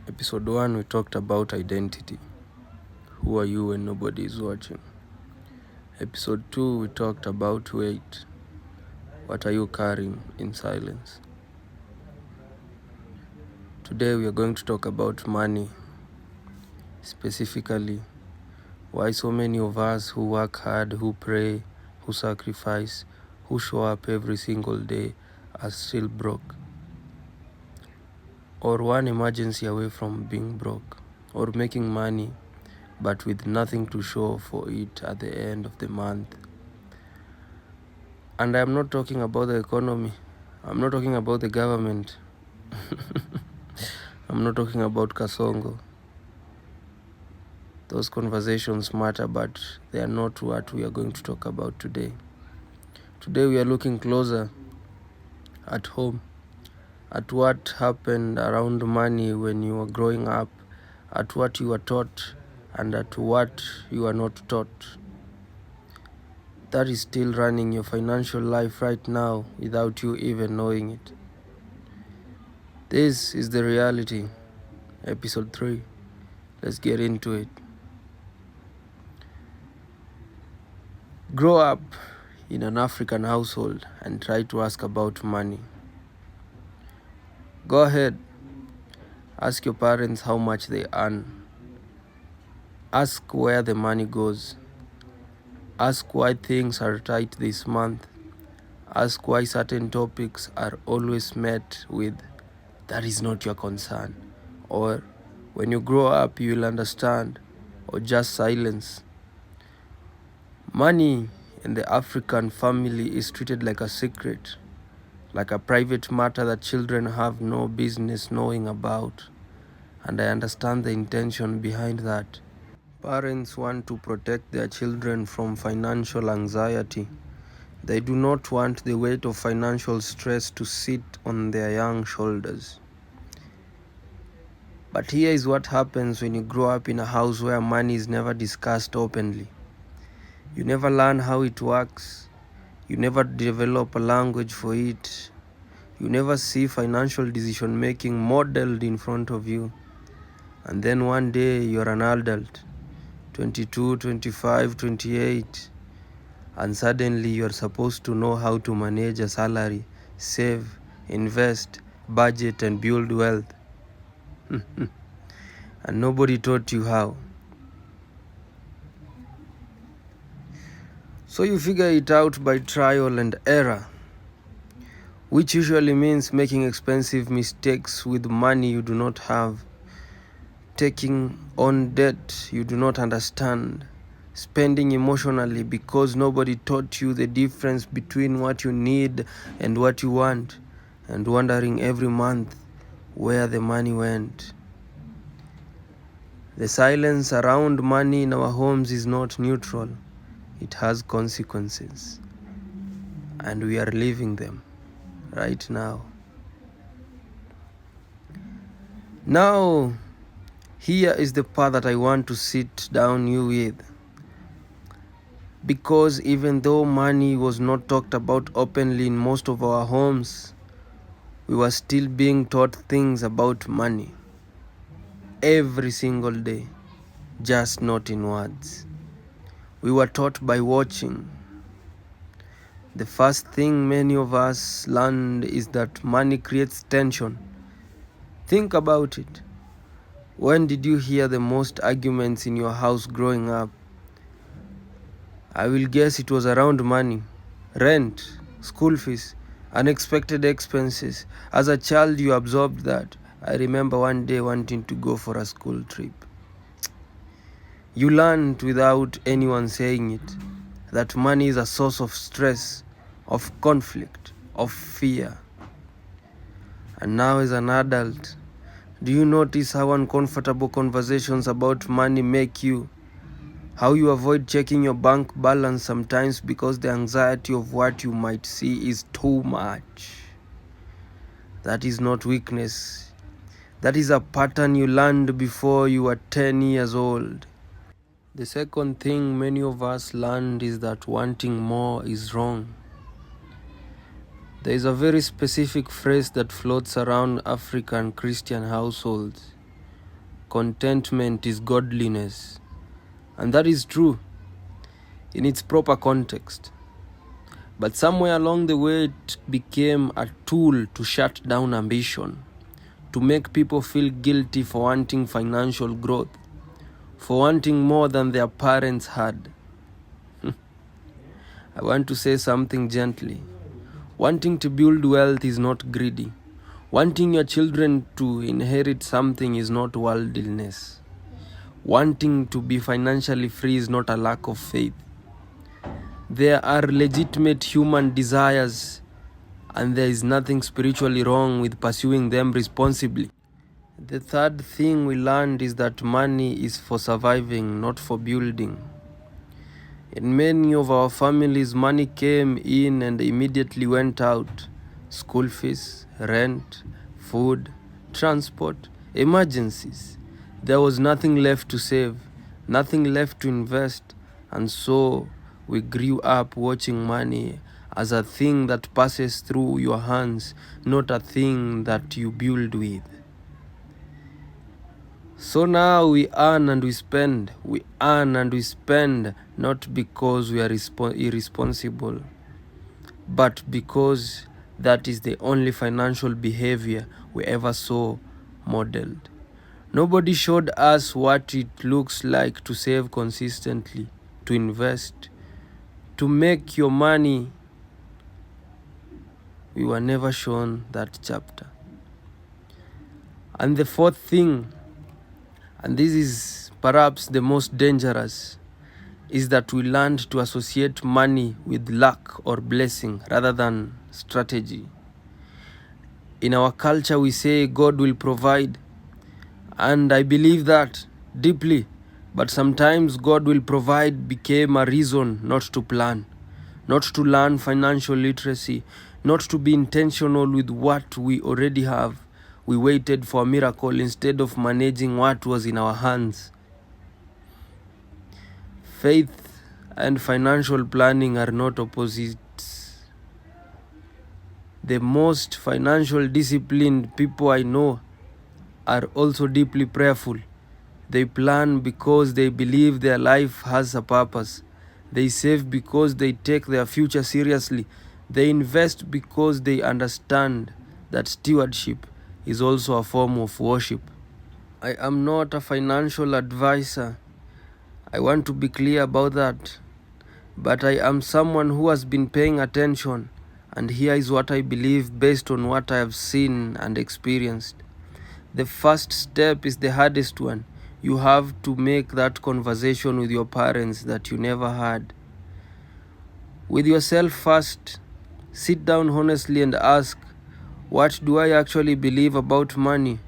Episode 1, we talked about identity. Who are you when nobody is watching? Episode 2, we talked about weight. What are you carrying in silence? Today, we are going to talk about money. Specifically, why so many of us who work hard, who pray, who sacrifice, who show up every single day are still broke. Or one emergency away from being broke. Or making money but with nothing to show for it at the end of the month. And I'm not talking about the economy. I'm not talking about the government. I'm not talking about Kasongo. Those conversations matter, but they are not what we are going to talk about today. Today we are looking closer at home, at what happened around money when you were growing up, at what you were taught, and at what you are not taught. That is still running your financial life right now without you even knowing it. This is the reality. Episode 3. Let's get into it. Grow up in an African household and try to ask about money. Go ahead. Ask your parents how much they earn. Ask where the money goes. Ask why things are tight this month. Ask why certain topics are always met with, "That is not your concern," or "When you grow up you will understand," or just silence. Money in the African family is treated like a secret, like a private matter that children have no business knowing about. And I understand the intention behind that. Parents want to protect their children from financial anxiety. They do not want the weight of financial stress to sit on their young shoulders. But here is what happens when you grow up in a house where money is never discussed openly. You never learn how it works. You never develop a language for it. You never see financial decision making modeled in front of you. And then one day you're an adult, 22, 25, 28, and suddenly you're supposed to know how to manage a salary, save, invest, budget, and build wealth. And nobody taught you how. So you figure it out by trial and error, which usually means making expensive mistakes with money you do not have, taking on debt you do not understand, spending emotionally because nobody taught you the difference between what you need and what you want, and wondering every month where the money went. The silence around money in our homes is not neutral. It has consequences, and we are living them right now. Now, here is the part that I want to sit down you with. Because even though money was not talked about openly in most of our homes, we were still being taught things about money every single day, just not in words. We were taught by watching. The first thing many of us learned is that money creates tension. Think about it. When did you hear the most arguments in your house growing up? I will guess it was around money, rent, school fees, unexpected expenses. As a child, you absorbed that. I remember one day wanting to go for a school trip. You learned without anyone saying it that money is a source of stress, of conflict, of fear. And now as an adult, do you notice how uncomfortable conversations about money make you? How you avoid checking your bank balance sometimes because the anxiety of what you might see is too much. That is not weakness. That is a pattern you learned before you were 10 years old. The second thing many of us learned is that wanting more is wrong. There is a very specific phrase that floats around African Christian households. contentment is godliness. And that is true in its proper context. But somewhere along the way, it became a tool to shut down ambition, to make people feel guilty for wanting financial growth, for wanting more than their parents had. I want to say something gently. Wanting to build wealth is not greedy. Wanting your children to inherit something is not worldliness. Wanting to be financially free is not a lack of faith. There are legitimate human desires, and there is nothing spiritually wrong with pursuing them responsibly. The third thing we learned is that money is for surviving, not for building. In many of our families, money came in and immediately went out. School fees, rent, food, transport, emergencies. There was nothing left to save, nothing left to invest, and so we grew up watching money as a thing that passes through your hands, not a thing that you build with. So now we earn and we spend. We earn and we spend, not because we are irresponsible, but because that is the only financial behavior we ever saw modeled. Nobody showed us what it looks like to save consistently, to invest, to make your money. We were never shown that chapter. And the fourth thing, and this is perhaps the most dangerous, is that we learned to associate money with luck or blessing rather than strategy. In our culture, we say God will provide, and I believe that deeply, but sometimes God will provide became a reason not to plan, not to learn financial literacy, not to be intentional with what we already have. We waited for a miracle instead of managing what was in our hands. Faith and financial planning are not opposites. The most financial disciplined people I know are also deeply prayerful. They plan because they believe their life has a purpose. They save because they take their future seriously. They invest because they understand that stewardship is also a form of worship. I am not a financial advisor. I want to be clear about that. But I am someone who has been paying attention, and here is what I believe based on what I have seen and experienced. The first step is the hardest one. You have to make that conversation with your parents that you never had. With yourself first, sit down honestly and ask, what do I actually believe about money?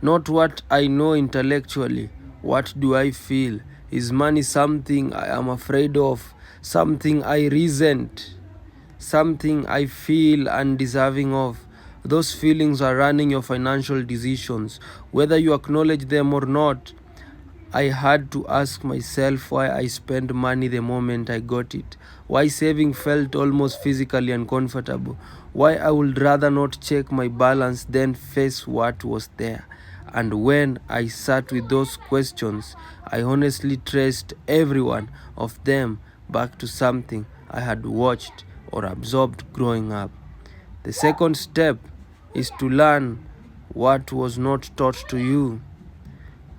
Not what I know intellectually. What do I feel? Is money something I am afraid of? Something I resent? Something I feel undeserving of? Those feelings are running your financial decisions, whether you acknowledge them or not. I had to ask myself why I spent money the moment I got it, why saving felt almost physically uncomfortable, why I would rather not check my balance than face what was there. And when I sat with those questions, I honestly traced every one of them back to something I had watched or absorbed growing up. The second step is to learn what was not taught to you.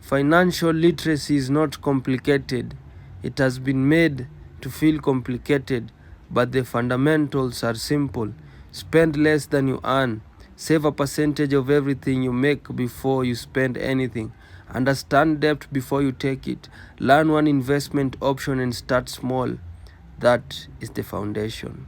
Financial literacy is not complicated. It has been made to feel complicated, but the fundamentals are simple. Spend less than you earn. Save a percentage of everything you make before you spend anything. Understand debt before you take it. Learn one investment option and start small. That is the foundation.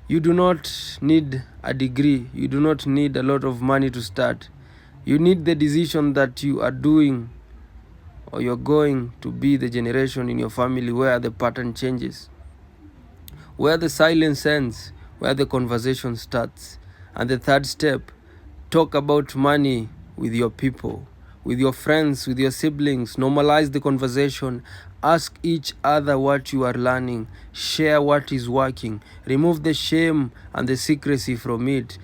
You do not need a degree. You do not need a lot of money to start. You need the decision that you are doing, or you're going to be the generation in your family where the pattern changes, where the silence ends, where the conversation starts. And the third step, talk about money with your people, with your friends, with your siblings. Normalize the conversation. Ask each other what you are learning. Share what is working. Remove the shame and the secrecy from it.